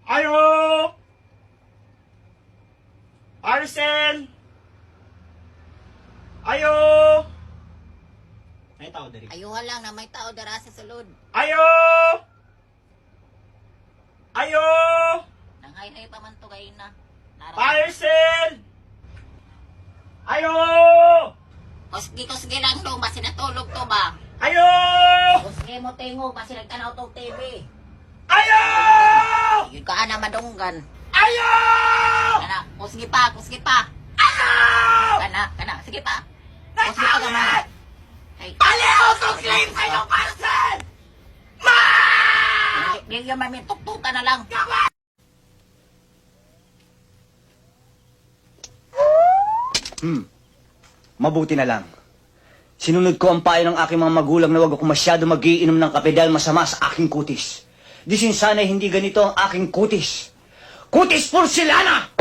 Ayo! Parcel! Ayo! May tao dari. Ayuha lang na may tao dara sa sulod. Ayo! Ayo! Nanghay-hay pa man to kayo na. Parcel! Ayo! Kusgi lang to, basi natulog to ba? Ayo! Kusgi mo tingo, basi nagtanaw to TV. Ayo! Yun ka na madunggan. Ayo! Kana, kusgi pa. Ayo! Kana, sige pa. Kusgi pa gamay. Ay, Paliho to claim sa inyong parcel! Ma! di yung may tuktukan na lang. Mabuti na lang. Sinunod ko ang payo ng aking mga magulang na huwag ako masyado magiinom ng kape dahil masama sa aking kutis. Disin sana hindi ganito ang aking kutis. Kutis porcelana!